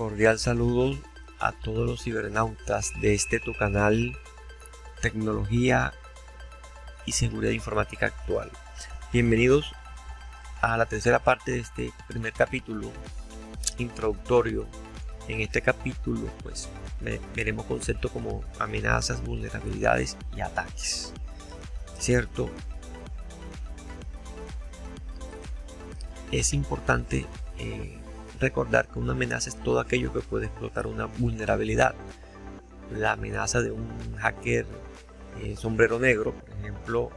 Cordial saludo a todos los cibernautas de tu canal Tecnología y Seguridad Informática Actual. Bienvenidos a la tercera parte de este primer capítulo introductorio. En este capítulo pues veremos conceptos como amenazas, vulnerabilidades y ataques. ¿Cierto? Es importante recordar que una amenaza es todo aquello que puede explotar una vulnerabilidad. La amenaza de un hacker sombrero negro, por ejemplo,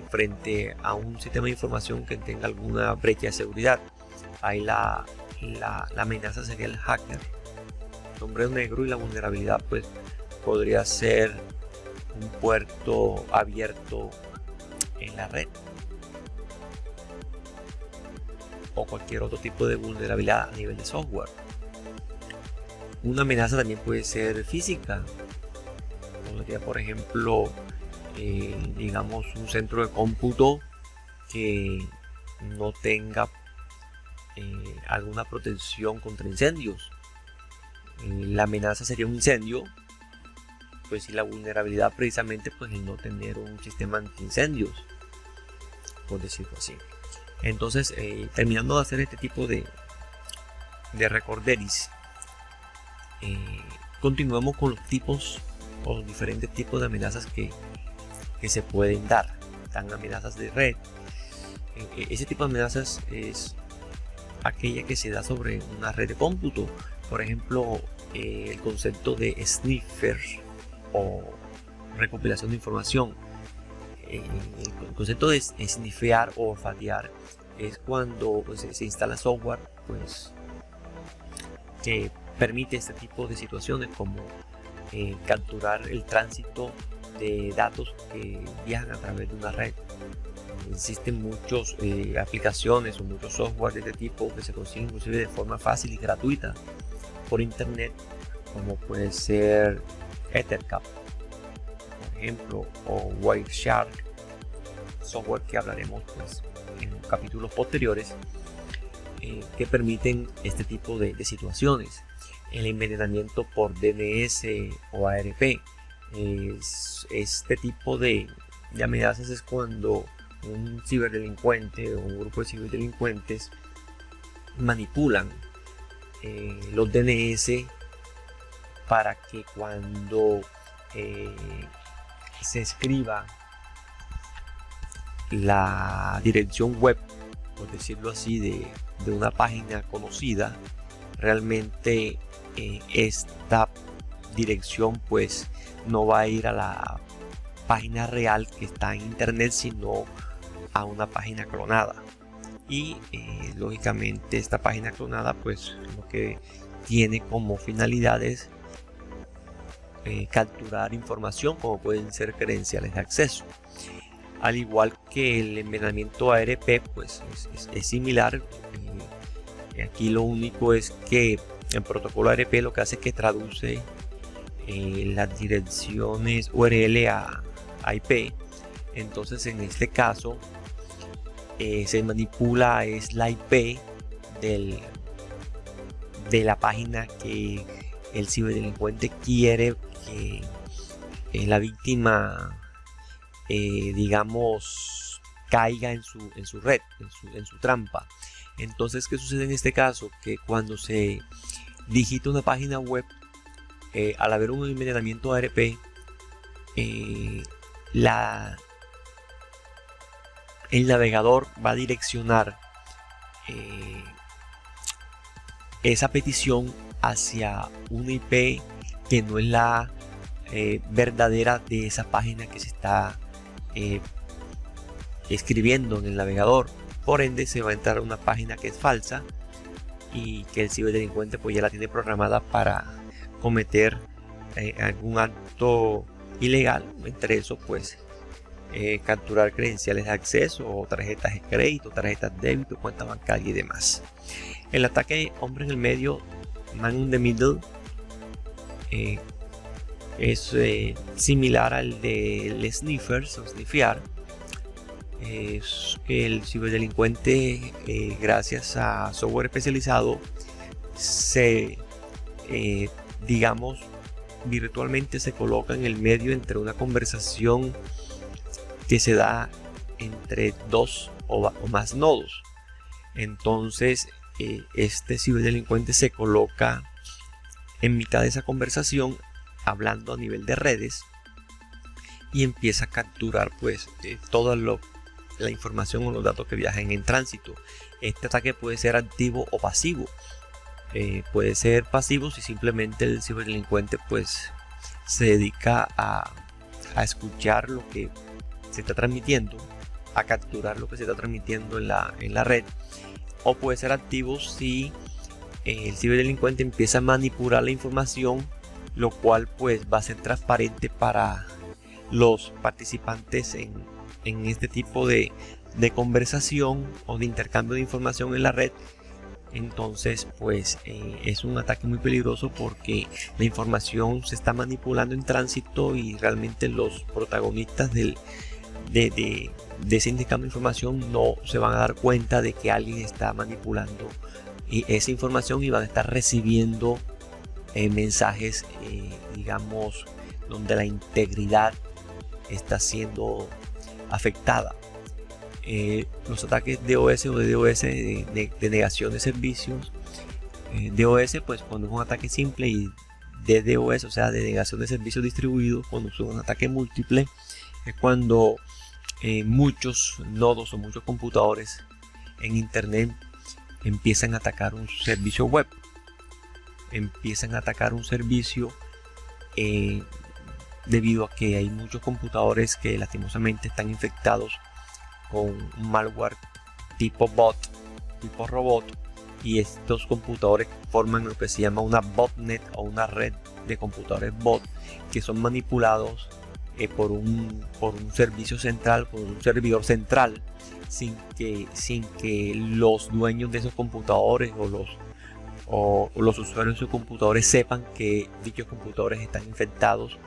frente a un sistema de información que tenga alguna brecha de seguridad. Ahí la amenaza sería el hacker sombrero negro, y la vulnerabilidad pues podría ser un puerto abierto en la red o cualquier otro tipo de vulnerabilidad a nivel de software. Una amenaza también puede ser física. Podría, por ejemplo, digamos, un centro de cómputo que no tenga alguna protección contra incendios. La amenaza sería un incendio, pues, si la vulnerabilidad precisamente pues el no tener un sistema antiincendios, por decirlo así. Entonces, terminando de hacer este tipo de recorderis, continuamos con los tipos o los diferentes tipos de amenazas que se pueden dar. Están amenazas de red. Ese tipo de amenazas es aquella que se da sobre una red de cómputo. Por ejemplo, el concepto de sniffer o recopilación de información. El concepto de snifear o olfatear es cuando pues, se instala software pues, que permite este tipo de situaciones, como capturar el tránsito de datos que viajan a través de una red. Existen muchas aplicaciones o muchos software de este tipo que se consiguen inclusive de forma fácil y gratuita por internet, como puede ser Ethercap, por ejemplo, o Wireshark, software que hablaremos pues en capítulos posteriores, que permiten este tipo de situaciones. El envenenamiento por DNS o ARP, este tipo de amenazas es cuando un ciberdelincuente o un grupo de ciberdelincuentes manipulan los DNS para que cuando se escriba la dirección web, por decirlo así, de una página conocida, realmente esta dirección pues no va a ir a la página real que está en internet, sino a una página clonada. Y lógicamente esta página clonada pues lo que tiene como finalidad es capturar información, como pueden ser credenciales de acceso. Al igual que el envenenamiento ARP pues es similar. Aquí lo único es que el protocolo ARP lo que hace es que traduce las direcciones URL a IP. Entonces en este caso se manipula es la IP de la página que el ciberdelincuente quiere que la víctima digamos caiga en su red, en su trampa. Entonces, ¿qué sucede en este caso? Que cuando se digita una página web, al haber un envenenamiento ARP, el navegador va a direccionar esa petición hacia una IP que no es la verdadera de esa página que se está escribiendo en el navegador. Por ende, se va a entrar a una página que es falsa y que el ciberdelincuente pues ya la tiene programada para cometer algún acto ilegal. Entre eso pues capturar credenciales de acceso o tarjetas de crédito, tarjetas de débito, cuenta bancaria y demás. El ataque hombre en el medio, man in the middle, es similar al del sniffers o snifear. Es que el ciberdelincuente, gracias a software especializado, se, digamos, virtualmente se coloca en el medio entre una conversación que se da entre dos o más nodos. Entonces este ciberdelincuente se coloca en mitad de esa conversación hablando a nivel de redes y empieza a capturar pues toda la información o los datos que viajan en tránsito. Este ataque puede ser activo o pasivo. Puede ser pasivo si simplemente el ciberdelincuente pues se dedica a escuchar lo que se está transmitiendo, a capturar lo que se está transmitiendo en la red. O puede ser activo si el ciberdelincuente empieza a manipular la información, lo cual pues va a ser transparente para los participantes en este tipo de conversación o de intercambio de información en la red. Entonces pues es un ataque muy peligroso porque la información se está manipulando en tránsito y realmente los protagonistas de ese intercambio de información no se van a dar cuenta de que alguien está manipulando esa información y van a estar recibiendo mensajes digamos donde la integridad está siendo afectada. Los ataques DOS o de DOS de negación de servicios, DOS pues cuando es un ataque simple, y DDoS, o sea de negación de servicios distribuidos, cuando es un ataque múltiple, es cuando muchos nodos o muchos computadores en internet empiezan a atacar un servicio web, empiezan a atacar un servicio debido a que hay muchos computadores que lastimosamente están infectados con un malware tipo bot, tipo robot, y estos computadores forman lo que se llama una botnet o una red de computadores bot que son manipulados por un servicio central, por un servidor central, sin que los dueños de esos computadores o los usuarios de esos computadores sepan que dichos computadores están infectados.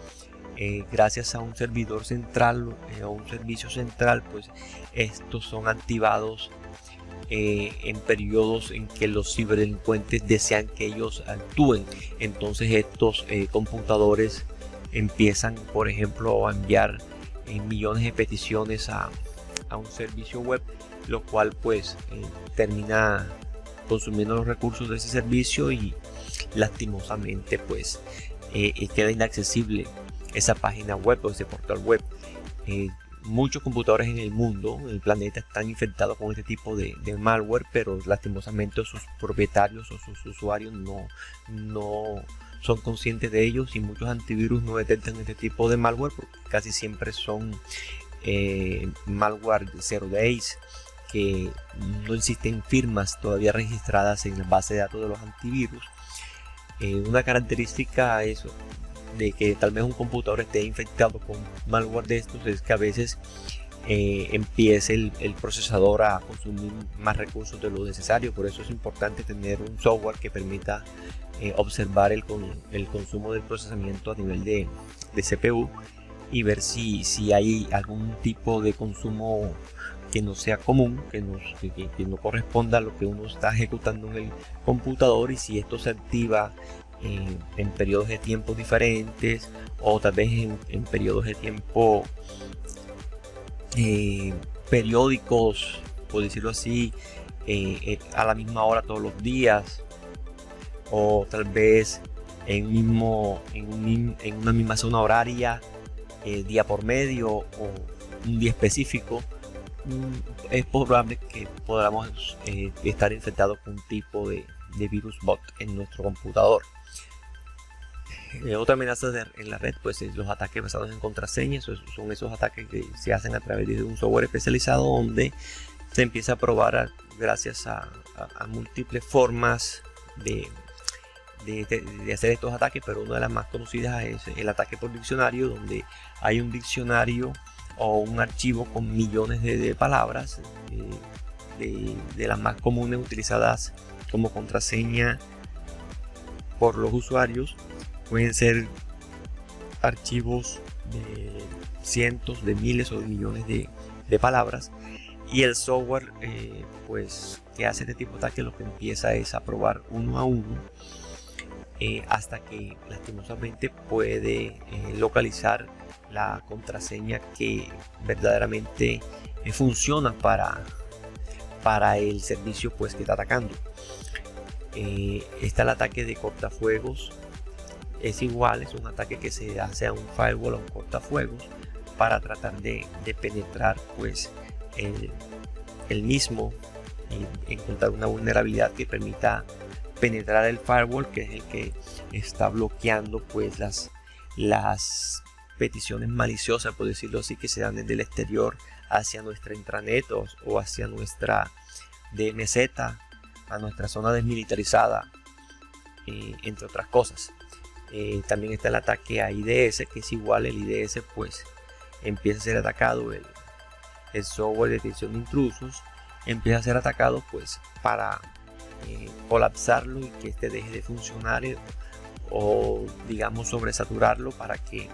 Gracias a un servidor central o un servicio central, pues estos son activados en periodos en que los ciberdelincuentes desean que ellos actúen. Entonces estos computadores empiezan, por ejemplo, a enviar millones de peticiones a un servicio web, lo cual pues termina consumiendo los recursos de ese servicio y lastimosamente pues queda inaccesible esa página web o ese portal web. Muchos computadores en el mundo, en el planeta, están infectados con este tipo de malware, pero lastimosamente sus propietarios o sus usuarios no son conscientes de ellos, y muchos antivirus no detectan este tipo de malware porque casi siempre son malware 0 days, que no existen firmas todavía registradas en la base de datos de los antivirus. Una característica es de que tal vez un computador esté infectado con malware de estos es que a veces empiece el procesador a consumir más recursos de lo necesario. Por eso es importante tener un software que permita observar el consumo del procesamiento a nivel de CPU y ver si hay algún tipo de consumo que no sea común, que no corresponda a lo que uno está ejecutando en el computador, y si esto se activa en periodos de tiempo diferentes, o tal vez en periodos de tiempo periódicos, por decirlo así, a la misma hora todos los días, o tal vez en una misma zona horaria, día por medio o un día específico. Es probable que podamos estar infectados con un tipo de virus bot en nuestro computador. Otra amenaza en la red pues es los ataques basados en contraseñas. Son esos ataques que se hacen a través de un software especializado, donde se empieza a probar gracias a múltiples formas de hacer estos ataques, pero una de las más conocidas es el ataque por diccionario, donde hay un diccionario o un archivo con millones de palabras, de las más comunes utilizadas como contraseña por los usuarios. Pueden ser archivos de cientos, de miles o de millones de palabras, Y el software pues que hace este tipo de ataque lo que empieza es a probar uno a uno hasta que lastimosamente puede localizar la contraseña que verdaderamente funciona para el servicio pues que está atacando. Está el ataque de cortafuegos. Es igual, es un ataque que se hace a un firewall, a un cortafuegos, para tratar de penetrar pues el mismo y encontrar una vulnerabilidad que permita penetrar el firewall, que es el que está bloqueando pues las peticiones maliciosas, por decirlo así, que se dan desde el exterior hacia nuestra intranet o hacia nuestra DMZ, a nuestra zona desmilitarizada, entre otras cosas. También está el ataque a IDS, que es igual. El IDS pues empieza a ser atacado, el software de detección de intrusos empieza a ser atacado pues para colapsarlo y que este deje de funcionar, o digamos sobresaturarlo para que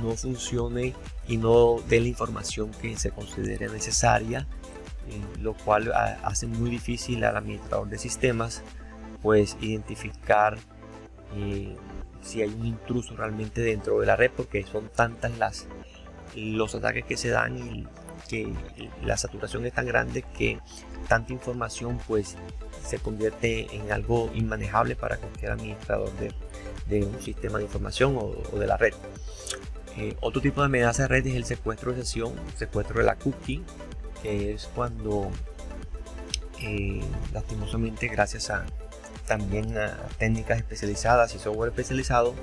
no funcione y no dé la información que se considere necesaria, lo cual hace muy difícil al administrador de sistemas pues identificar si hay un intruso realmente dentro de la red, porque son tantas los ataques que se dan y que la saturación es tan grande que tanta información pues se convierte en algo inmanejable para cualquier administrador de un sistema de información o de la red. Otro tipo de amenaza de red es el secuestro de sesión, secuestro de la cookie, que es cuando lastimosamente gracias también a técnicas especializadas y software especializado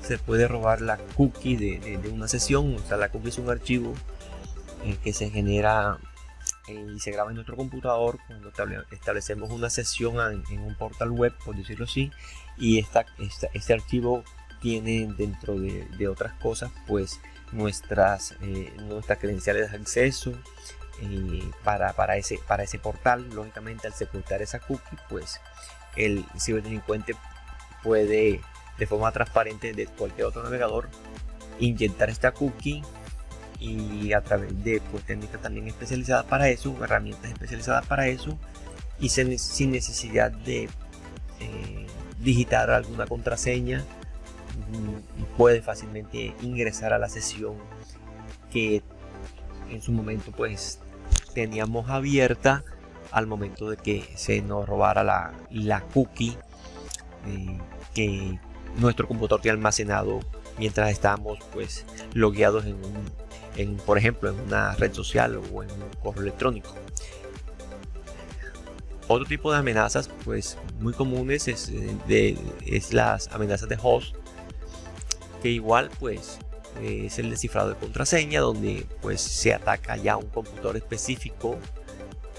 se puede robar la cookie de una sesión. O sea, la cookie es un archivo que se genera y se graba en nuestro computador cuando establecemos una sesión en un portal web, por decirlo así, y este archivo tiene dentro de otras cosas pues nuestras credenciales de acceso para ese portal. Lógicamente, al secuestrar esa cookie pues el ciberdelincuente puede de forma transparente de cualquier otro navegador inyectar esta cookie, y a través de pues técnicas también especializadas para eso, herramientas especializadas para eso, y sin necesidad de digitar alguna contraseña, puede fácilmente ingresar a la sesión que en su momento pues teníamos abierta al momento de que se nos robara la cookie que nuestro computador tiene almacenado mientras estábamos pues logueados por ejemplo en una red social o en un correo electrónico. Otro tipo de amenazas pues muy comunes es las amenazas de host, que igual pues es el descifrado de contraseña, donde pues se ataca ya un computador específico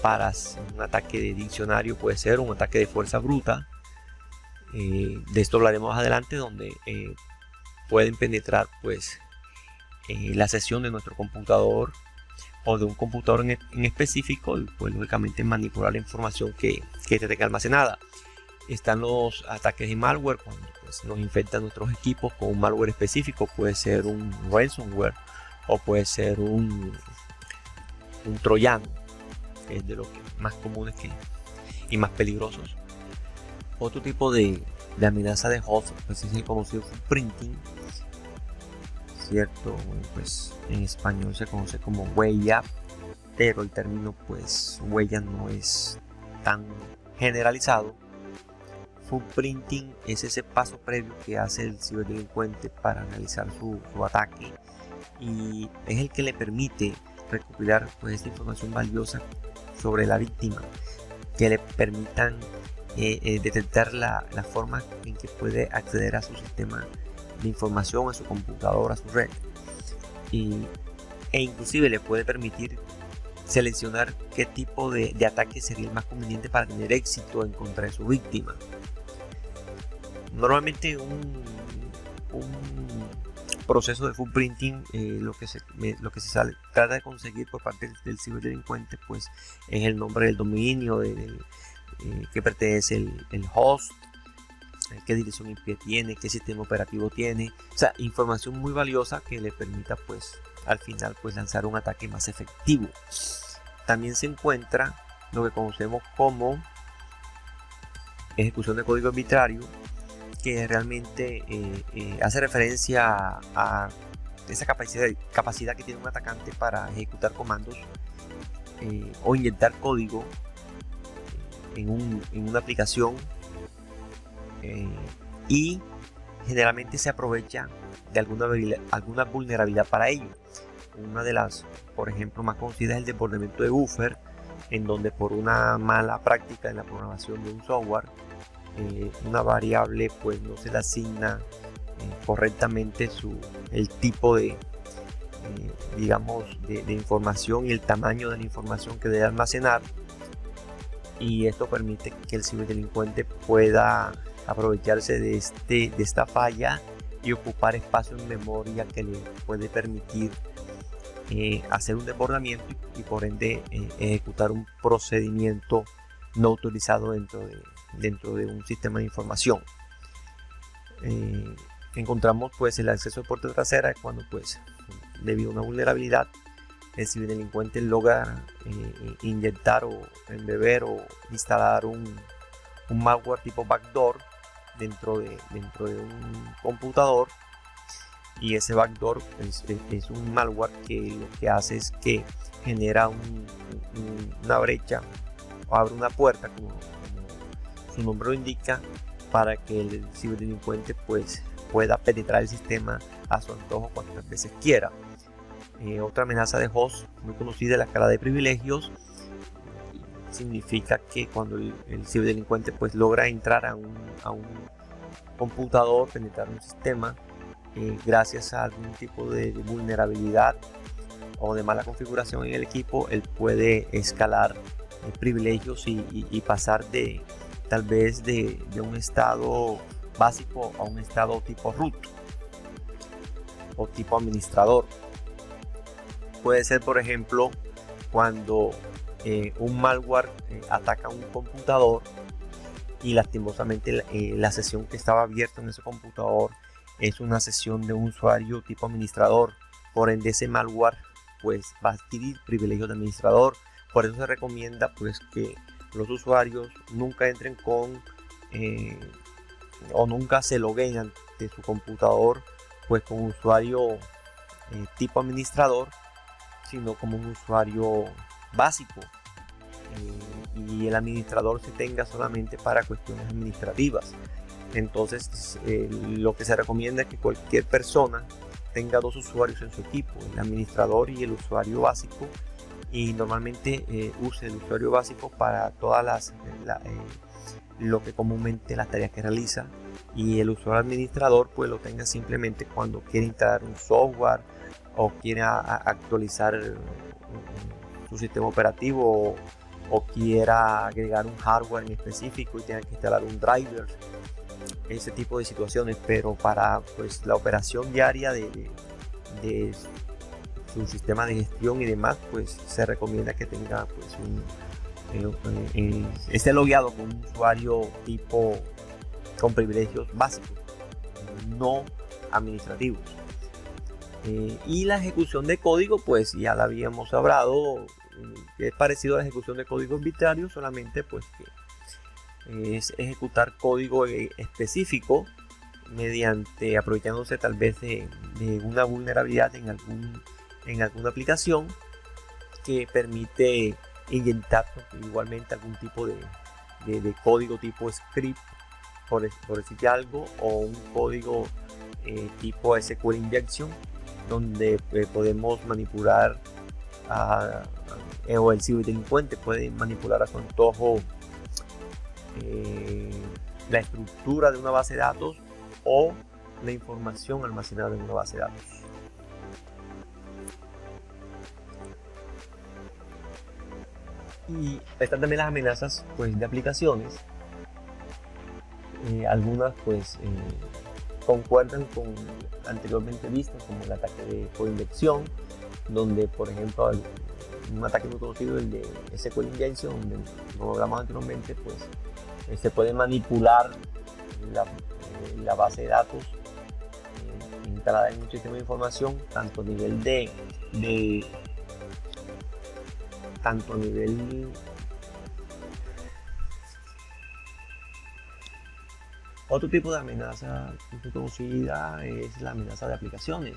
para un ataque de diccionario, puede ser un ataque de fuerza bruta. De esto hablaremos más adelante, donde pueden penetrar pues la sesión de nuestro computador o de un computador en específico, y pues lógicamente manipular la información que tenga almacenada. Están los ataques de malware, cuando pues, nos infectan nuestros equipos con un malware específico. Puede ser un ransomware o puede ser un troyano, que es de los más comunes y más peligrosos. Otro tipo de amenaza de host pues es el conocido footprinting, cierto. Pues en español se conoce como huella, pero el término pues huella no es tan generalizado. Footprinting es ese paso previo que hace el ciberdelincuente para realizar su ataque, y es el que le permite recopilar pues esta información valiosa sobre la víctima, que le permitan detectar la forma en que puede acceder a su sistema de información, a su computadora, a su red, e inclusive le puede permitir seleccionar qué tipo de ataque sería el más conveniente para tener éxito en contra de su víctima. Normalmente un proceso de footprinting, lo que se trata de conseguir por parte del ciberdelincuente pues es el nombre del dominio, que pertenece el host, qué dirección IP tiene, qué sistema operativo tiene. O sea, información muy valiosa que le permita pues al final pues lanzar un ataque más efectivo. también se encuentra lo que conocemos como ejecución de código arbitrario, que realmente hace referencia a esa capacidad que tiene un atacante para ejecutar comandos o inyectar código en una aplicación, y generalmente se aprovecha de alguna vulnerabilidad para ello. Una de las, por ejemplo, más conocidas es el desbordamiento de buffer, en donde por una mala práctica en la programación de un software, una variable pues no se le asigna correctamente el tipo de información y el tamaño de la información que debe almacenar, y esto permite que el ciberdelincuente pueda aprovecharse de esta falla y ocupar espacio en memoria que le puede permitir hacer un desbordamiento y por ende ejecutar un procedimiento no autorizado dentro de un sistema de información. Encontramos pues el acceso de puerta trasera cuando pues debido a una vulnerabilidad el ciberdelincuente logra inyectar o embeber o instalar un malware tipo backdoor dentro de un computador, y ese backdoor es un malware que lo que hace es que genera una brecha o abre una puerta, como su nombre lo indica, para que el ciberdelincuente pues pueda penetrar el sistema a su antojo cuantas veces quiera. Otra amenaza de host muy conocida es la escala de privilegios. Significa que cuando el ciberdelincuente pues logra entrar a un computador, penetrar un sistema, gracias a algún tipo de vulnerabilidad o de mala configuración en el equipo, él puede escalar privilegios y pasar tal vez de un estado básico a un estado tipo root o tipo administrador. Puede ser, por ejemplo, cuando un malware ataca un computador y lastimosamente la sesión que estaba abierta en ese computador es una sesión de un usuario tipo administrador. Por ende, ese malware pues va a adquirir privilegios de administrador. Por eso se recomienda pues que los usuarios nunca entren con o nunca se loguen ante su computador pues con usuario tipo administrador, sino como un usuario básico, y el administrador se tenga solamente para cuestiones administrativas. Entonces lo que se recomienda es que cualquier persona tenga dos usuarios en su equipo, el administrador y el usuario básico, y normalmente use el usuario básico para todas lo que comúnmente las tareas que realiza, y el usuario administrador pues lo tenga simplemente cuando quiere instalar un software o quiera actualizar su sistema operativo, o quiera agregar un hardware en específico y tenga que instalar un driver, ese tipo de situaciones. Pero para pues la operación diaria de su sistema de gestión y demás, pues se recomienda que tenga pues esté logueado con un usuario tipo con privilegios básicos, no administrativos. Y la ejecución de código pues ya la habíamos hablado, que es parecido a la ejecución de código arbitrario, solamente pues que es ejecutar código específico mediante aprovechándose tal vez de una vulnerabilidad en alguna aplicación que permite inyectar igualmente algún tipo de código tipo script, por decir algo, o un código tipo SQL injection, donde podemos manipular o el ciberdelincuente puede manipular a su antojo la estructura de una base de datos o la información almacenada en una base de datos. Y están también las amenazas pues de aplicaciones. Algunas pues concuerdan con anteriormente vistas, como el ataque de coinyección, donde por ejemplo un ataque muy conocido, el de SQL injection, donde como hablamos anteriormente, pues se puede manipular la base de datos instalada en un sistema de información, tanto a nivel de tanto a nivel... Otro tipo de amenaza muy conocida es la amenaza de aplicaciones.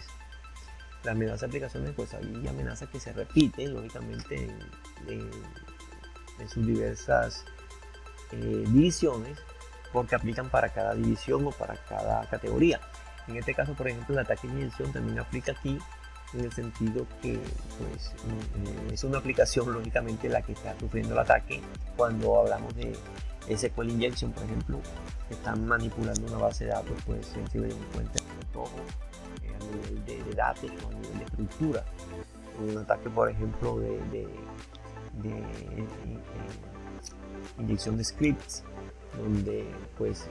La amenaza de aplicaciones, pues hay amenazas que se repiten, lógicamente, en sus diversas divisiones, porque aplican para cada división o para cada categoría. En este caso, por ejemplo, el ataque de inyección también aplica aquí, en el sentido que pues, es una aplicación, lógicamente, la que está sufriendo el ataque. Cuando hablamos de SQL Injection, por ejemplo, que están manipulando una base de datos, pues se debe tener en cuenta todo a nivel de datos o a nivel de estructura. Un ataque, por ejemplo, de inyección de scripts, donde pues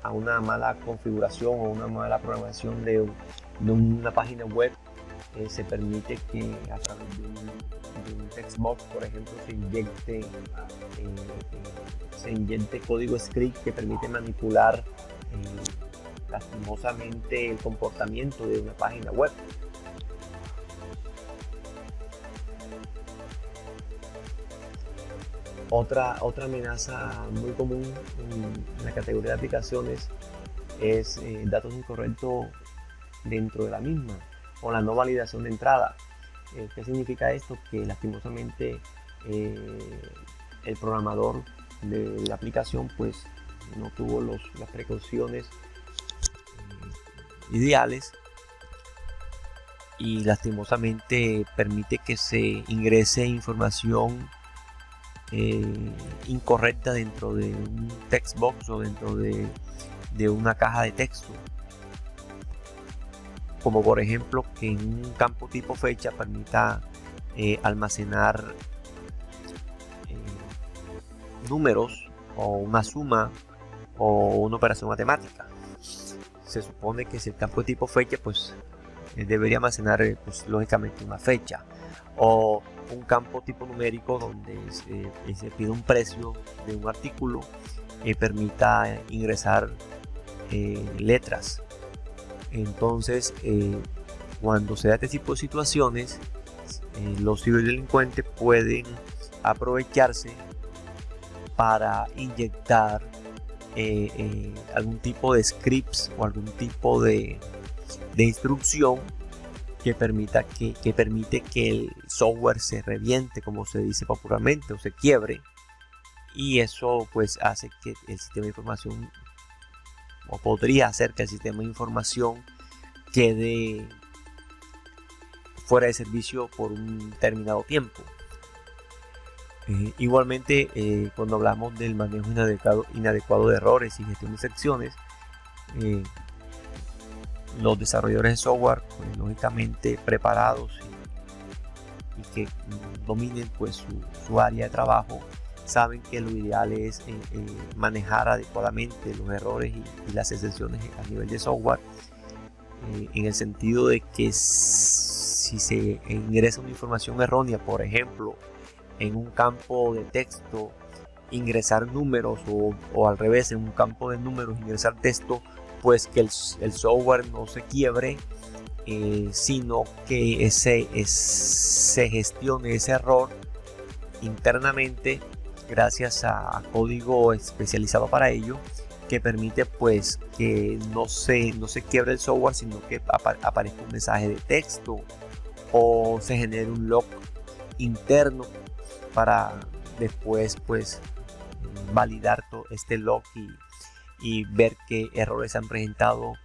a una mala configuración o una mala programación de una página web se permite que a través de un text box, por ejemplo, se inyecte código script que permite manipular lastimosamente el comportamiento de una página web. Otra amenaza muy común en la categoría de aplicaciones es datos incorrectos dentro de la misma o la no validación de entrada. ¿Qué significa esto? Que lastimosamente el programador de la aplicación pues no tuvo las precauciones ideales y lastimosamente permite que se ingrese información incorrecta dentro de un text box o dentro de una caja de texto, como por ejemplo que en un campo tipo fecha permita almacenar números o una suma o una operación matemática. Se supone que si el campo de tipo fecha pues debería almacenar pues, lógicamente una fecha, o un campo tipo numérico donde se pide un precio de un artículo y permita ingresar letras. Entonces cuando se da este tipo de situaciones, los ciberdelincuentes pueden aprovecharse para inyectar algún tipo de scripts o algún tipo de instrucción que permite que el software se reviente, como se dice popularmente, o se quiebre, y eso pues hace que el sistema de información, o podría hacer que el sistema de información quede fuera de servicio por un determinado tiempo. Igualmente, cuando hablamos del manejo inadecuado de errores y gestión de secciones, los desarrolladores de software, pues, lógicamente preparados y que dominen pues su área de trabajo, saben que lo ideal es manejar adecuadamente los errores y las excepciones a nivel de software, en el sentido de que si se ingresa una información errónea, por ejemplo, en un campo de texto, ingresar números o al revés, en un campo de números ingresar texto, pues que el software no se quiebre, sino que se gestione ese error internamente gracias a código especializado para ello, que permite pues que no se quiebre el software, sino que aparezca un mensaje de texto o se genere un log interno para después pues validar todo este log y ver qué errores se han presentado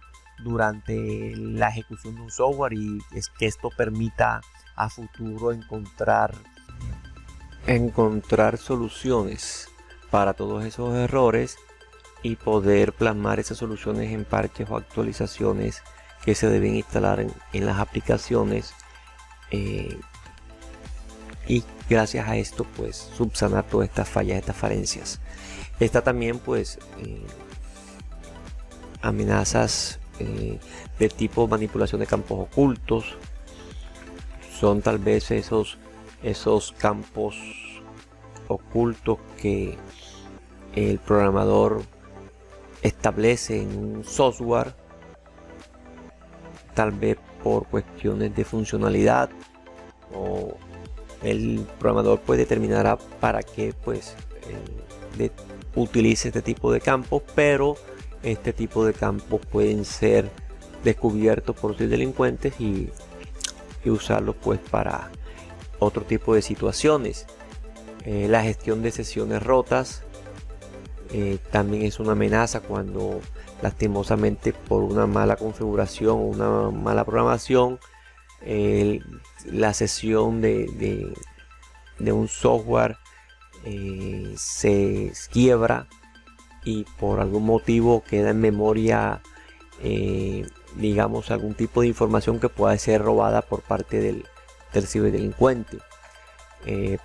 durante la ejecución de un software, y es que esto permita a futuro encontrar soluciones para todos esos errores y poder plasmar esas soluciones en parches o actualizaciones que se deben instalar en las aplicaciones, y gracias a esto pues subsanar todas estas fallas, estas falencias. Está también pues amenazas de tipo manipulación de campos ocultos. Son tal vez esos campos ocultos que el programador establece en un software, tal vez por cuestiones de funcionalidad o el programador pues determinará para qué pues utilice este tipo de campos, pero este tipo de campos pueden ser descubiertos por los delincuentes y usarlos pues para otro tipo de situaciones. La gestión de sesiones rotas también es una amenaza cuando lastimosamente por una mala configuración o una mala programación la sesión de un software se quiebra y por algún motivo queda en memoria digamos algún tipo de información que pueda ser robada por parte del ciberdelincuente.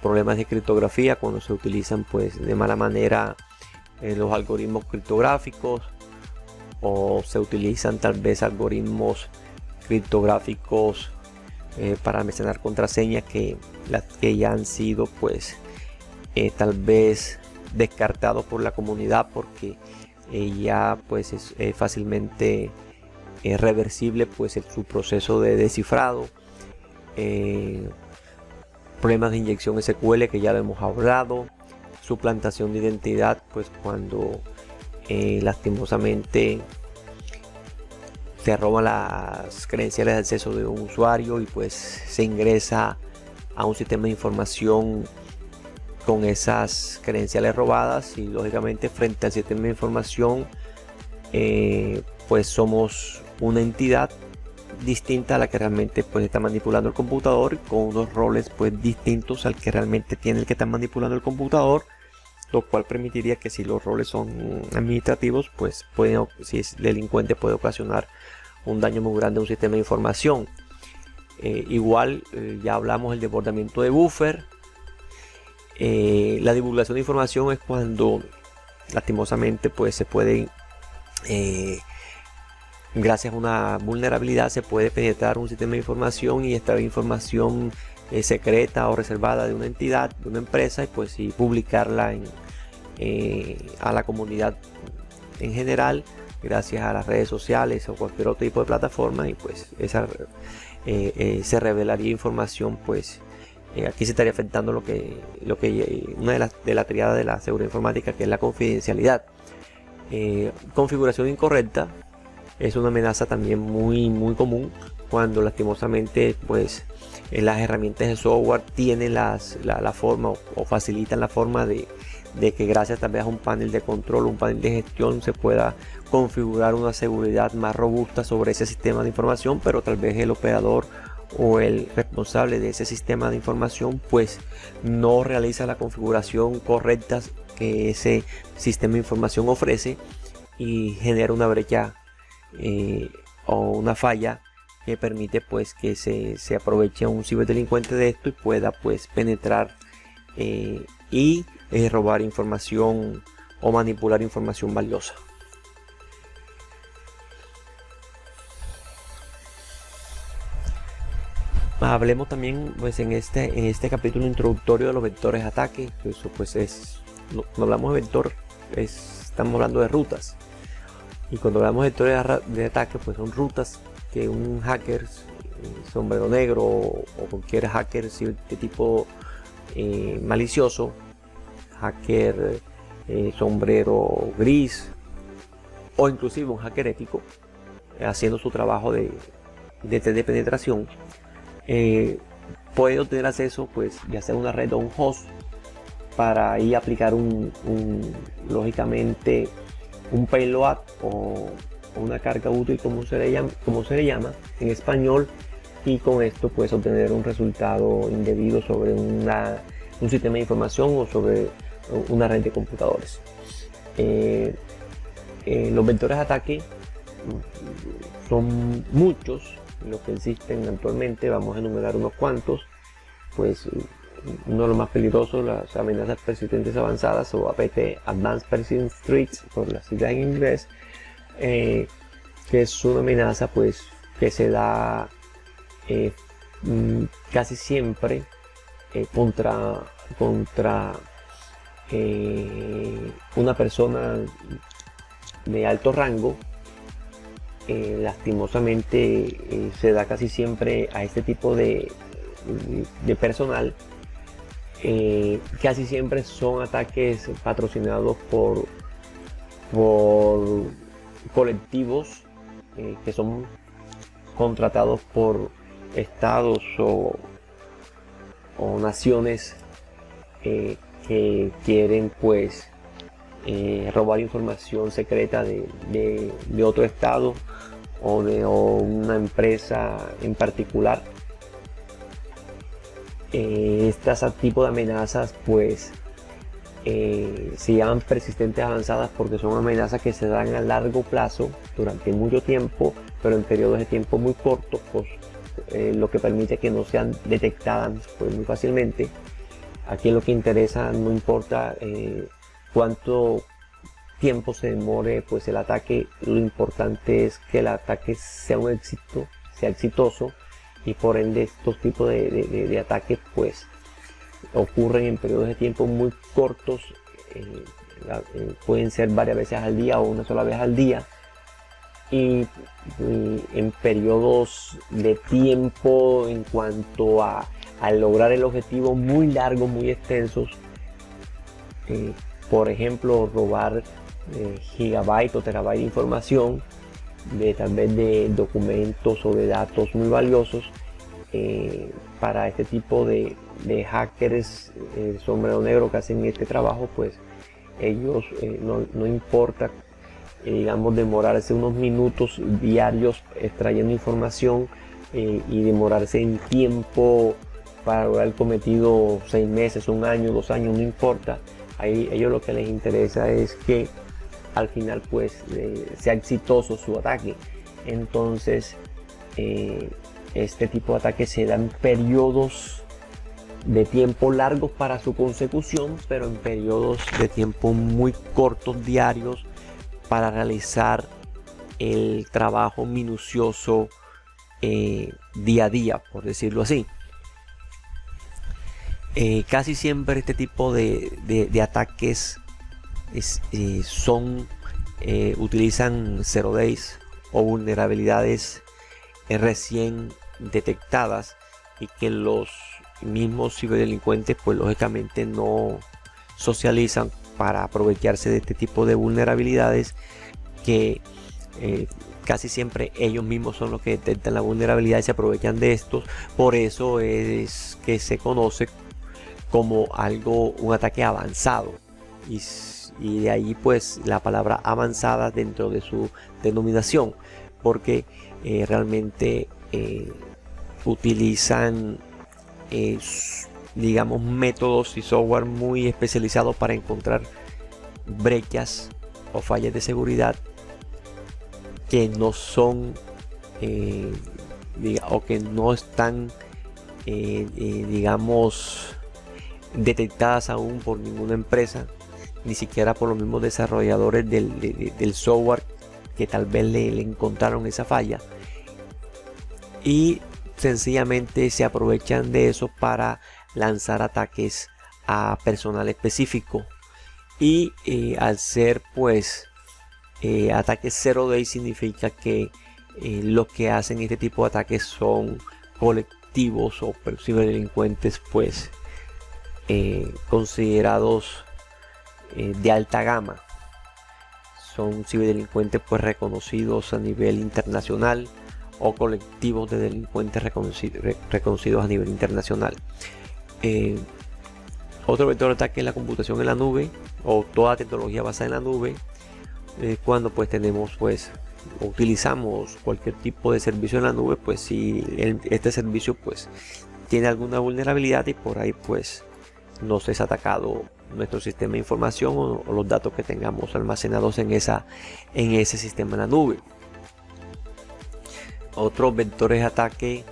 Problemas de criptografía cuando se utilizan pues de mala manera los algoritmos criptográficos, o se utilizan tal vez algoritmos criptográficos para almacenar contraseñas que ya han sido pues tal vez descartados por la comunidad porque ya pues es fácilmente reversible pues su proceso de descifrado. Problemas de inyección SQL que ya lo hemos hablado, suplantación de identidad pues cuando lastimosamente se roban las credenciales de acceso de un usuario y pues se ingresa a un sistema de información con esas credenciales robadas, y lógicamente frente al sistema de información pues somos una entidad distinta a la que realmente pues está manipulando el computador, con unos roles pues distintos al que realmente tiene el que está manipulando el computador, lo cual permitiría que si los roles son administrativos pues si es delincuente puede ocasionar un daño muy grande a un sistema de información. Ya hablamos del desbordamiento de buffer. La divulgación de información es cuando lastimosamente pues se puede gracias a una vulnerabilidad se puede penetrar un sistema de información y extraer información secreta o reservada de una entidad, de una empresa, y pues publicarla a la comunidad en general gracias a las redes sociales o cualquier otro tipo de plataforma, y pues se revelaría información pues aquí se estaría afectando una de la triada de la seguridad informática, que es la confidencialidad. Configuración incorrecta es una amenaza también muy común cuando lastimosamente pues las herramientas de software tienen la forma o facilitan la forma de que gracias tal vez a un panel de control, un panel de gestión, se pueda configurar una seguridad más robusta sobre ese sistema de información, pero tal vez el operador o el responsable de ese sistema de información pues no realiza la configuración correcta que ese sistema de información ofrece, y genera una brecha o una falla que permite pues que se aproveche a un ciberdelincuente de esto y pueda pues penetrar y robar información o manipular información valiosa. Hablemos también pues en este capítulo introductorio de los vectores de ataque. Eso pues no hablamos de vector, estamos hablando de rutas, y cuando hablamos de vectores de ataque pues son rutas que un hacker sombrero negro o cualquier hacker de tipo malicioso, hacker sombrero gris, o inclusive un hacker ético haciendo su trabajo de test de penetración, puede obtener acceso pues ya sea a una red o un host para ahí aplicar lógicamente un payload o una carga útil como se le llama en español, y con esto puedes obtener un resultado indebido sobre un sistema de información o sobre una red de computadores. Los vectores de ataque son muchos los que existen actualmente. Vamos a enumerar unos cuantos. Pues uno de los más peligrosos, las amenazas persistentes avanzadas, o APT, Advanced Persistent Threats por las siglas en inglés, que es una amenaza pues que se da casi siempre contra una persona de alto rango. Lastimosamente se da casi siempre a este tipo de personal casi siempre son ataques patrocinados por colectivos que son contratados por estados o naciones que quieren pues robar información secreta de otro estado o de una empresa en particular. Este tipo de amenazas pues se llaman persistentes avanzadas porque son amenazas que se dan a largo plazo durante mucho tiempo, pero en periodos de tiempo muy cortos, pues, lo que permite que no sean detectadas pues, muy fácilmente. Aquí lo que interesa, no importa cuánto tiempo se demore pues el ataque, lo importante es que el ataque sea un éxito, sea exitoso, y por ende estos tipos de ataques pues ocurren en periodos de tiempo muy cortos, pueden ser varias veces al día o una sola vez al día, y en periodos de tiempo en cuanto a lograr el objetivo muy largos, muy extensos. Por ejemplo, robar gigabytes o terabytes de información, tal vez de documentos o de datos muy valiosos. Para este tipo de hackers sombrero negro que hacen este trabajo, pues ellos no importa digamos demorarse unos minutos diarios extrayendo información y demorarse en tiempo para lograr el cometido 6 meses, 1 año, 2 años, no importa. A ellos lo que les interesa es que al final pues sea exitoso su ataque. Entonces este tipo de ataques se dan periodos de tiempo largos para su consecución, pero en periodos de tiempo muy cortos diarios para realizar el trabajo minucioso día a día, por decirlo así. Casi siempre este tipo de ataques utilizan zero days o vulnerabilidades recién detectadas, y que los mismos ciberdelincuentes pues lógicamente no socializan para aprovecharse de este tipo de vulnerabilidades, que casi siempre ellos mismos son los que detectan la vulnerabilidad y se aprovechan de estos. Por eso es que se conoce como un ataque avanzado, y de ahí pues la palabra avanzada dentro de su denominación, porque realmente utilizan digamos métodos y software muy especializados para encontrar brechas o fallas de seguridad que no son o que no están digamos detectadas aún por ninguna empresa, ni siquiera por los mismos desarrolladores del software que tal vez le encontraron esa falla, y sencillamente se aprovechan de eso para lanzar ataques a personal específico. Y al ser pues ataques zero day, significa que lo que hacen este tipo de ataques son colectivos o ciberdelincuentes pues considerados de alta gama. Son ciberdelincuentes pues reconocidos a nivel internacional, o colectivos de delincuentes reconocidos a nivel internacional. Otro vector de ataque es la computación en la nube, o toda tecnología basada en la nube, cuando pues utilizamos cualquier tipo de servicio en la nube, pues si este servicio pues tiene alguna vulnerabilidad, y por ahí pues nos es atacado nuestro sistema de información o los datos que tengamos almacenados en ese sistema en la nube. Otros vectores de ataque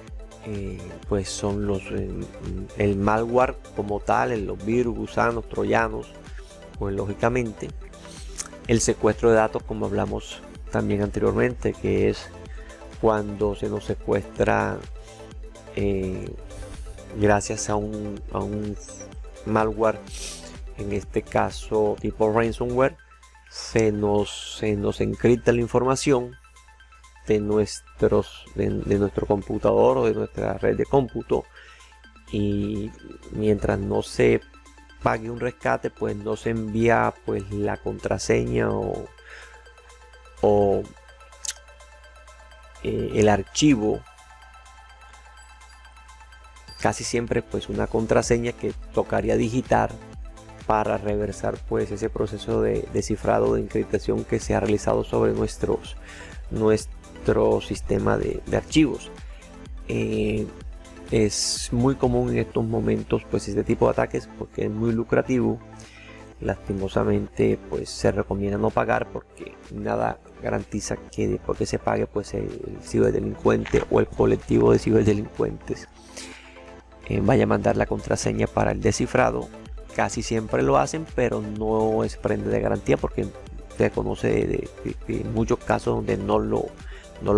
pues son el malware como tal, los virus, gusanos, troyanos, pues lógicamente el secuestro de datos, como hablamos también anteriormente, que es cuando se nos secuestra gracias a un malware, en este caso tipo ransomware, se nos encripta la información de nuestro computador o de nuestra red de cómputo, y mientras no se pague un rescate, pues no se envía pues la contraseña o el archivo. Casi siempre pues una contraseña que tocaría digitar para reversar pues ese proceso de descifrado, de encriptación que se ha realizado sobre nuestro sistema de archivos. Es muy común en estos momentos pues este tipo de ataques porque es muy lucrativo. Lastimosamente pues se recomienda no pagar porque nada garantiza que después que se pague pues el ciberdelincuente o el colectivo de ciberdelincuentes vaya a mandar la contraseña para el descifrado. Casi siempre lo hacen, pero no es prenda de garantía porque se conoce de muchos casos donde no lo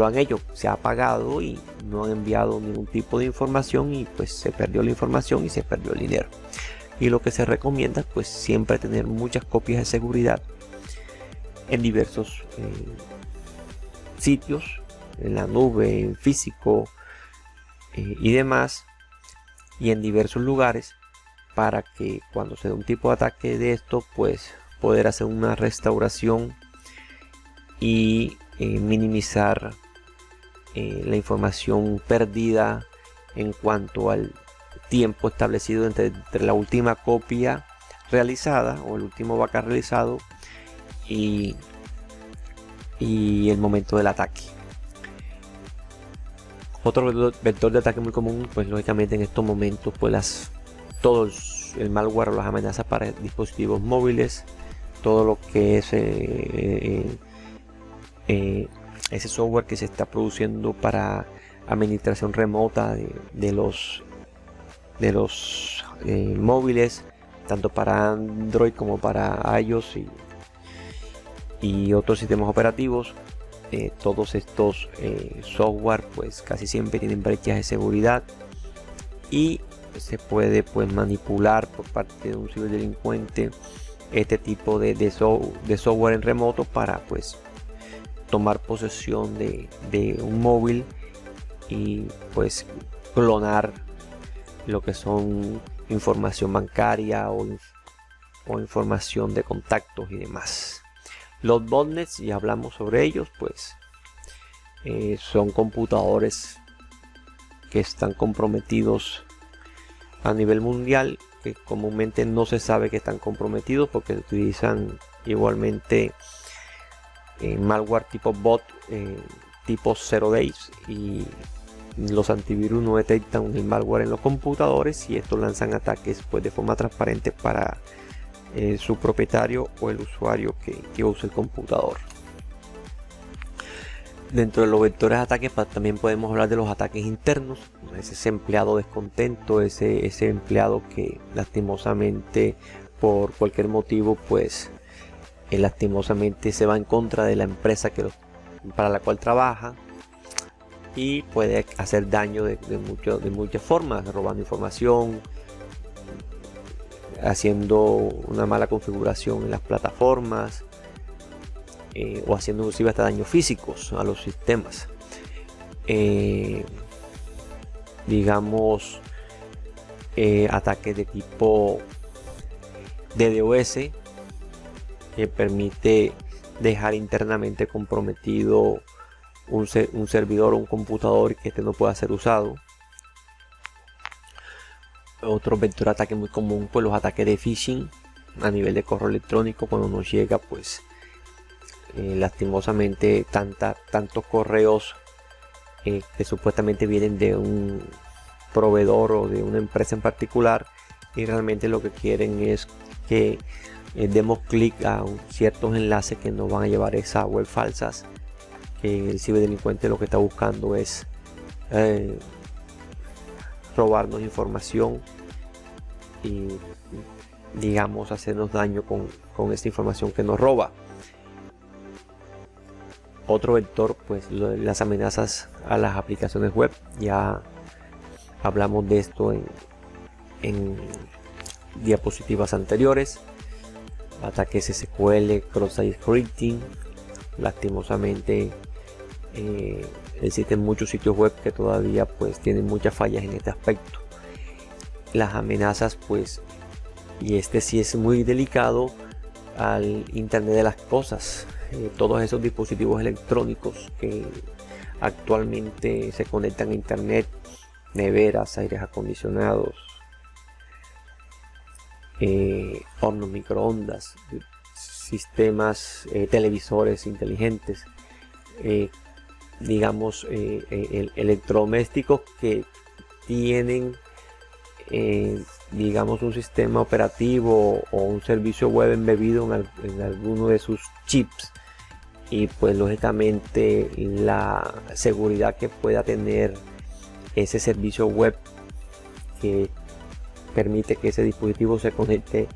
han hecho, se ha pagado y no han enviado ningún tipo de información y pues se perdió la información y se perdió el dinero. Y lo que se recomienda pues siempre tener muchas copias de seguridad en diversos sitios, en la nube, en físico y demás, y en diversos lugares, para que cuando se dé un tipo de ataque de esto pues poder hacer una restauración y minimizar la información perdida en cuanto al tiempo establecido entre la última copia realizada o el último backup realizado y el momento del ataque. Otro vector de ataque muy común pues lógicamente en estos momentos pues todo el malware o las amenazas para dispositivos móviles, todo lo que es ese software que se está produciendo para administración remota de los móviles, tanto para Android como para iOS y otros sistemas operativos. Todos estos software pues casi siempre tienen brechas de seguridad y se puede pues manipular por parte de un ciberdelincuente este tipo de software en remoto para pues tomar posesión de un móvil y pues clonar lo que son información bancaria o información de contactos y demás. Los botnets, ya hablamos sobre ellos, pues son computadores que están comprometidos a nivel mundial, que comúnmente no se sabe que están comprometidos porque utilizan igualmente malware tipo bot, tipo 0 days, y los antivirus no detectan el malware en los computadores y estos lanzan ataques pues de forma transparente para su propietario o el usuario que usa el computador. Dentro de los vectores de ataque también podemos hablar de los ataques internos. Ese empleado descontento, ese empleado que lastimosamente por cualquier motivo pues lastimosamente se va en contra de la empresa para la cual trabaja y puede hacer daño de muchas formas, robando información, haciendo una mala configuración en las plataformas, o haciendo inclusive hasta daños físicos a los sistemas. Digamos ataques de tipo DDoS, que permite dejar internamente comprometido un servidor o un computador que no pueda ser usado. Otro vector de ataque muy común pues los ataques de phishing a nivel de correo electrónico, cuando nos llega pues lastimosamente tantos correos que supuestamente vienen de un proveedor o de una empresa en particular y realmente lo que quieren es que demos clic a ciertos enlaces que nos van a llevar a esas web falsas, que el ciberdelincuente lo que está buscando es robarnos información y digamos hacernos daño con esta información que nos roba. Otro vector pues las amenazas a las aplicaciones web, ya hablamos de esto en diapositivas anteriores. Ataques SQL, cross-site scripting, lastimosamente existen muchos sitios web que todavía pues tienen muchas fallas en este aspecto. las amenazas, pues, y este sí es muy delicado, al Internet de las cosas. Todos esos dispositivos electrónicos que actualmente se conectan a Internet, neveras, aires acondicionados, hornos microondas, sistemas, televisores inteligentes, digamos, electrodomésticos que tienen digamos un sistema operativo o un servicio web embebido en alguno de sus chips, y pues lógicamente la seguridad que pueda tener ese servicio web que permite que ese dispositivo se conecte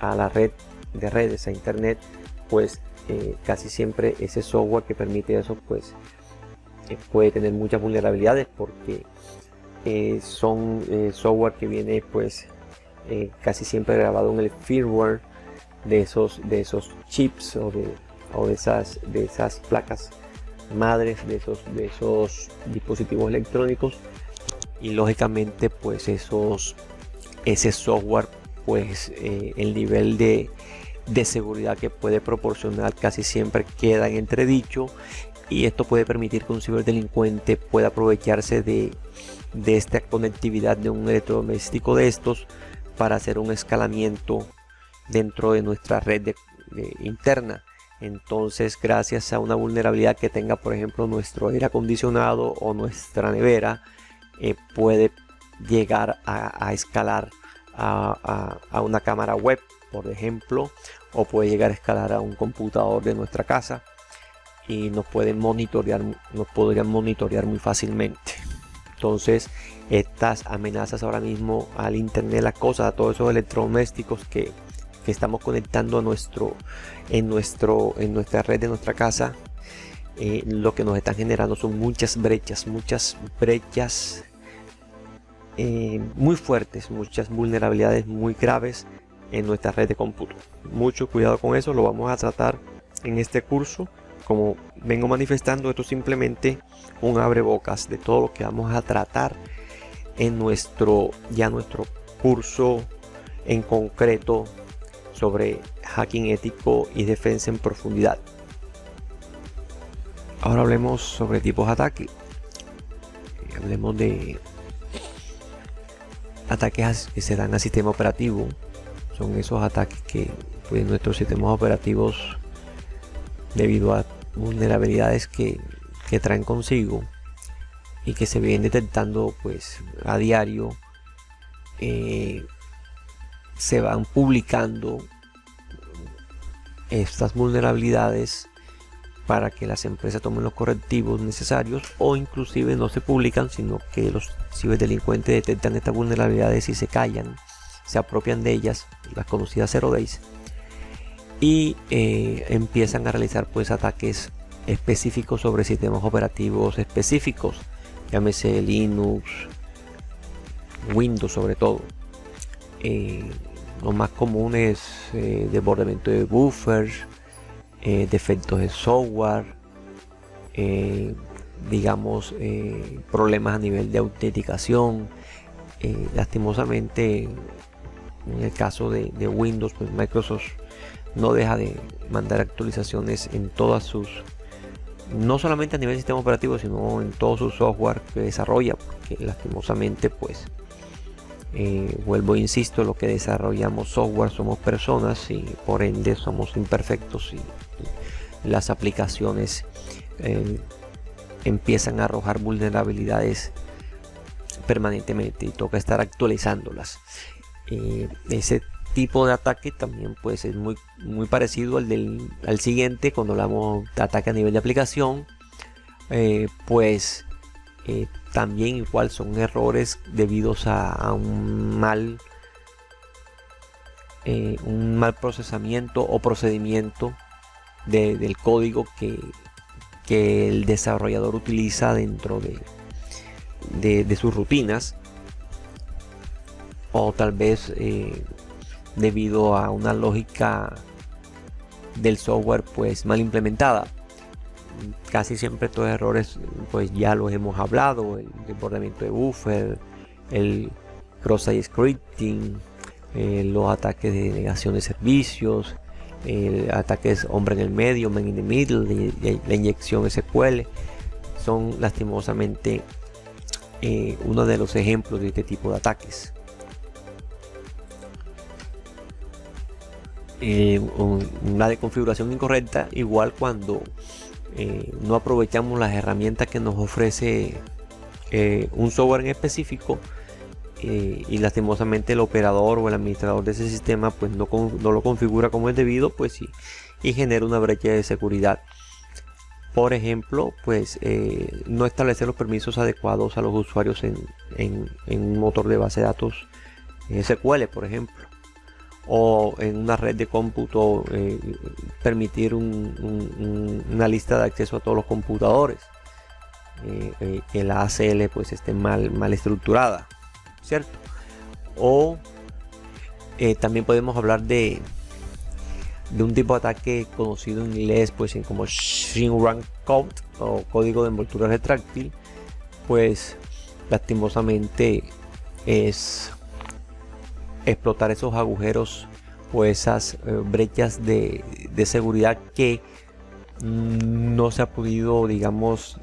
a la red de redes, a Internet, pues casi siempre ese software que permite eso pues puede tener muchas vulnerabilidades, porque son software que viene pues casi siempre grabado en el firmware de esos chips o de esas placas madres de esos dispositivos electrónicos, y lógicamente pues ese software pues el nivel de seguridad que puede proporcionar casi siempre queda en entredicho, y esto puede permitir que un ciberdelincuente pueda aprovecharse de esta conectividad de un electrodoméstico de estos para hacer un escalamiento dentro de nuestra red interna. Entonces, gracias a una vulnerabilidad que tenga, por ejemplo, nuestro aire acondicionado o nuestra nevera, puede llegar a escalar a una cámara web, por ejemplo, o puede llegar a escalar a un computador de nuestra casa, y nos podrían monitorear muy fácilmente. Entonces, estas amenazas ahora mismo al Internet de las cosas, a todos esos electrodomésticos que estamos conectando en nuestra red de nuestra casa, lo que nos están generando son muchas brechas muy fuertes, muchas vulnerabilidades muy graves en nuestra red de cómputo. Mucho cuidado con eso, lo vamos a tratar en este curso. Como vengo manifestando, esto es simplemente un abrebocas de todo lo que vamos a tratar en nuestro curso en concreto sobre hacking ético y defensa en profundidad. Ahora hablemos sobre tipos de ataque. Hablemos de ataques que se dan al sistema operativo. Son esos ataques que pues, nuestros sistemas operativos, debido a vulnerabilidades que traen consigo y que se vienen detectando pues a diario, se van publicando estas vulnerabilidades para que las empresas tomen los correctivos necesarios, o inclusive no se publican, sino que los ciberdelincuentes detectan estas vulnerabilidades y se callan, se apropian de ellas, las conocidas 0 days, y empiezan a realizar pues ataques específicos sobre sistemas operativos específicos, llámese Linux, Windows sobre todo. Lo más común es desbordamiento de buffers, defectos de software, digamos problemas a nivel de autenticación. Lastimosamente, en el caso de Windows, pues Microsoft no deja de mandar actualizaciones en todas sus, no solamente a nivel de sistema operativo, sino en todo su software que desarrolla, porque lastimosamente pues vuelvo e insisto, lo que desarrollamos software somos personas, y por ende somos imperfectos, y las aplicaciones empiezan a arrojar vulnerabilidades permanentemente y toca estar actualizándolas. Ese tipo de ataque también pues es muy parecido al siguiente. Cuando hablamos de ataque a nivel de aplicación, también igual son errores debidos a un mal procesamiento o procedimiento del código que el desarrollador utiliza dentro de sus rutinas, o tal vez debido a una lógica del software pues mal implementada. Casi siempre estos errores pues ya los hemos hablado: el desbordamiento de buffer, el cross-site scripting, los ataques de negación de servicios, ataques hombre en el medio, man in the middle, la inyección SQL, son lastimosamente uno de los ejemplos de este tipo de ataques. Una de configuración incorrecta, igual cuando no aprovechamos las herramientas que nos ofrece un software en específico, y lastimosamente el operador o el administrador de ese sistema pues no lo configura como es debido, pues y genera una brecha de seguridad. Por ejemplo, pues no establecer los permisos adecuados a los usuarios en un motor de base de datos SQL, por ejemplo, o en una red de cómputo, permitir una lista de acceso a todos los computadores, que la ACL pues esté mal estructurada, ¿cierto? O también podemos hablar de un tipo de ataque conocido en inglés pues como shrink code o código de envoltura retráctil. Pues lastimosamente es explotar esos agujeros o esas brechas de seguridad que no se ha podido, digamos,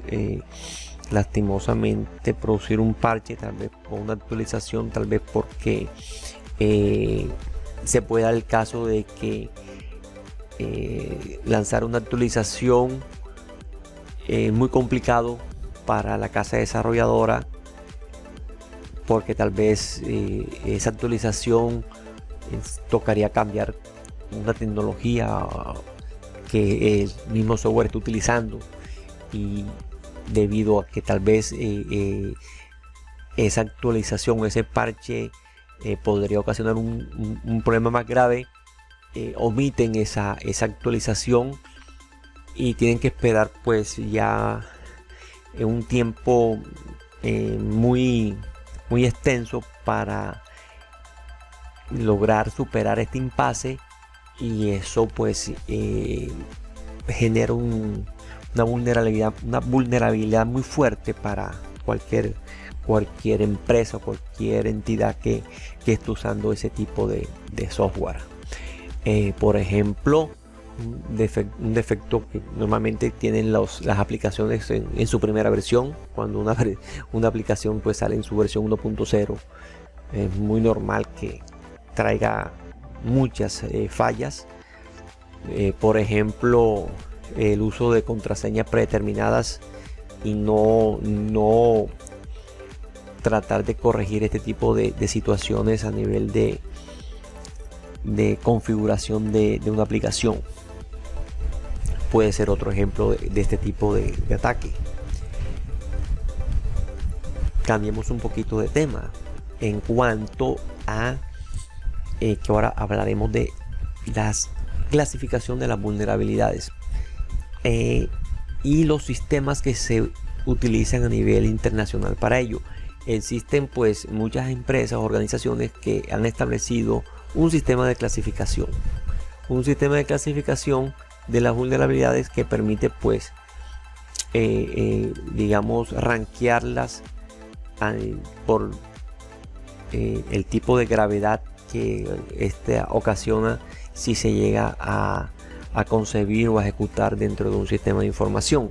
lastimosamente producir un parche, tal vez por una actualización, tal vez porque se puede dar el caso de que lanzar una actualización es muy complicado para la casa desarrolladora, porque tal vez esa actualización tocaría cambiar una tecnología que el mismo software está utilizando, y debido a que tal vez esa actualización, ese parche podría ocasionar un problema más grave, omiten esa actualización y tienen que esperar pues ya un tiempo muy extenso para lograr superar este impasse, y eso pues genera una vulnerabilidad muy fuerte para cualquier empresa o cualquier entidad que esté usando ese tipo de software. Por ejemplo, un defecto que normalmente tienen las aplicaciones en su primera versión. Cuando una aplicación pues sale en su versión 1.0, es muy normal que traiga muchas fallas. Por ejemplo, el uso de contraseñas predeterminadas y no tratar de corregir este tipo de situaciones a nivel de configuración de una aplicación puede ser otro ejemplo de este tipo de ataque. Cambiemos un poquito de tema en cuanto a que ahora hablaremos de las clasificación de las vulnerabilidades y los sistemas que se utilizan a nivel internacional para ello. Existen pues muchas empresas o organizaciones que han establecido un sistema de clasificación de las vulnerabilidades que permite pues digamos rankearlas por el tipo de gravedad que ocasiona si se llega a concebir o a ejecutar dentro de un sistema de información.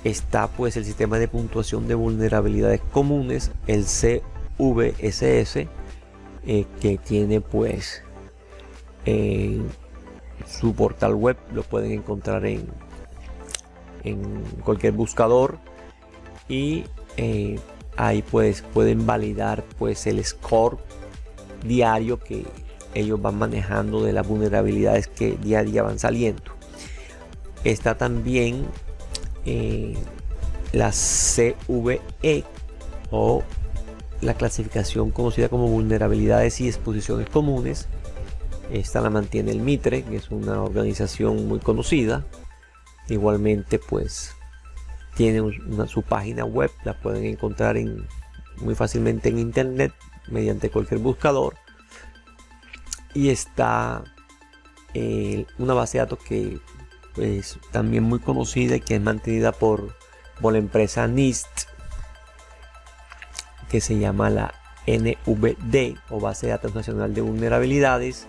Está pues el sistema de puntuación de vulnerabilidades comunes, el CVSS, que tiene pues su portal web, lo pueden encontrar en cualquier buscador, y ahí pues pueden validar pues el score diario que ellos van manejando de las vulnerabilidades que día a día van saliendo. Está también la CVE, o la clasificación conocida como vulnerabilidades y exposiciones comunes. Esta la mantiene el Mitre, que es una organización muy conocida. Igualmente pues tiene su página web, la pueden encontrar muy fácilmente en internet mediante cualquier buscador. Y está una base de datos que pues también muy conocida y que es mantenida por la empresa NIST, que se llama la NVD o Base de Datos Nacional de Vulnerabilidades,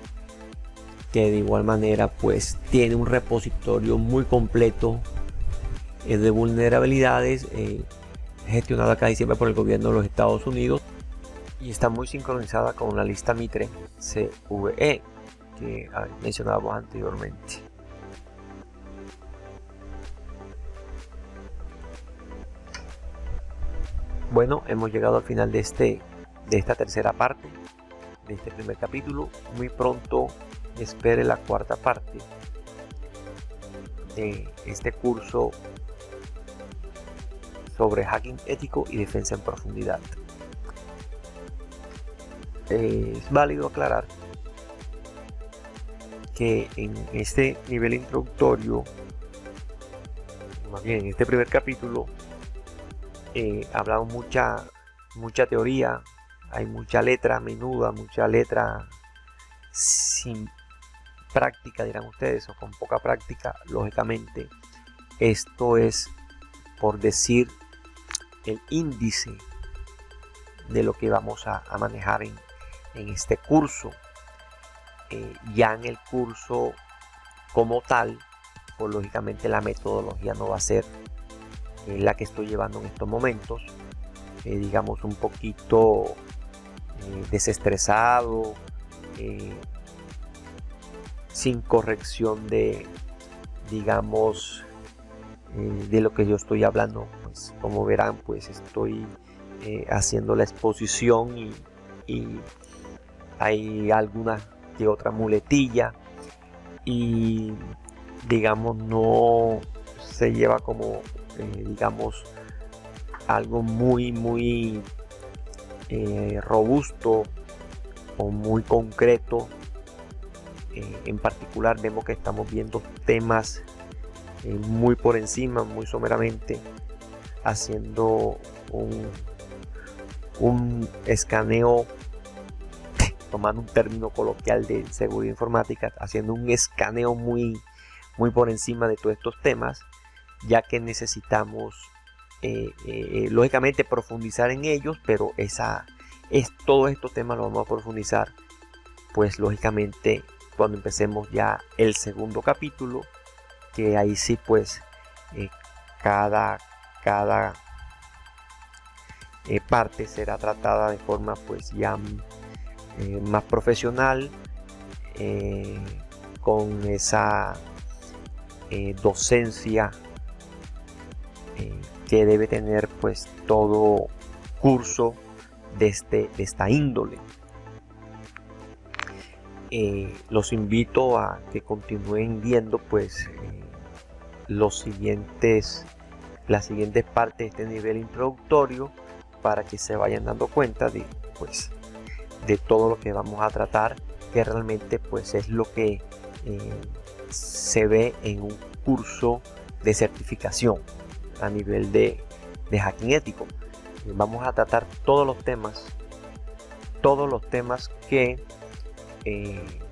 que de igual manera pues tiene un repositorio muy completo de vulnerabilidades gestionada casi siempre por el gobierno de los Estados Unidos y está muy sincronizada con la lista Mitre CVE que mencionábamos anteriormente. Bueno, hemos llegado al final de esta tercera parte, de este primer capítulo. Muy pronto espere la cuarta parte de este curso sobre hacking ético y defensa en profundidad. Es válido aclarar que en este nivel introductorio, más bien en este primer capítulo, hablamos mucha teoría, hay mucha letra menuda, mucha letra sin práctica, dirán ustedes, o con poca práctica. Lógicamente, esto es, por decir, el índice de lo que vamos a manejar en este curso. Ya en el curso como tal, pues lógicamente la metodología no va a ser la que estoy llevando en estos momentos, digamos un poquito desestresado, sin corrección de, digamos, de lo que yo estoy hablando. Pues como verán, pues estoy haciendo la exposición y hay alguna que otra muletilla y digamos no se lleva como digamos algo muy robusto o muy concreto. En particular vemos que estamos viendo temas muy por encima, muy someramente, haciendo un escaneo, tomando un término coloquial de seguridad informática, haciendo un escaneo muy por encima de todos estos temas, ya que necesitamos lógicamente profundizar en ellos, pero todos estos temas los vamos a profundizar pues lógicamente cuando empecemos ya el segundo capítulo, que ahí sí pues cada parte será tratada de forma pues ya más profesional, con esa docencia que debe tener pues todo curso de esta índole. Los invito a que continúen viendo pues las siguientes partes de este nivel introductorio, para que se vayan dando cuenta de todo lo que vamos a tratar, que realmente pues es lo que se ve en un curso de certificación a nivel de hacking ético. Vamos a tratar todos los temas que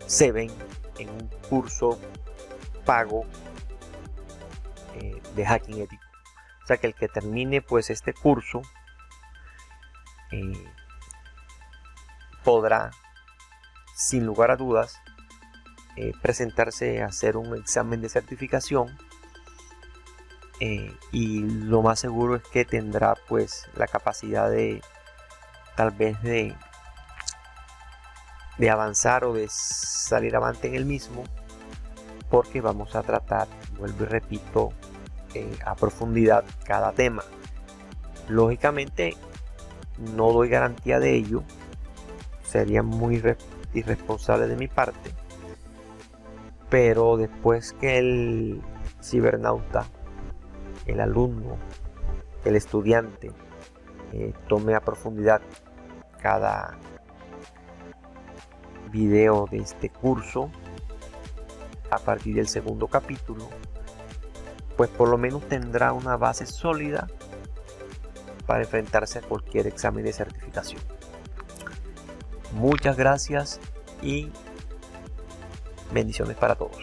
se ven en un curso pago de hacking ético. O sea que el que termine pues este curso podrá sin lugar a dudas presentarse a hacer un examen de certificación, y lo más seguro es que tendrá pues la capacidad de tal vez de avanzar o de salir avante en el mismo, porque vamos a tratar, vuelvo y repito, a profundidad cada tema. Lógicamente no doy garantía de ello, sería muy irresponsable de mi parte, pero después que el cibernauta, el alumno, el estudiante tome a profundidad cada video de este curso a partir del segundo capítulo, pues por lo menos tendrá una base sólida para enfrentarse a cualquier examen de certificación. Muchas gracias y bendiciones para todos.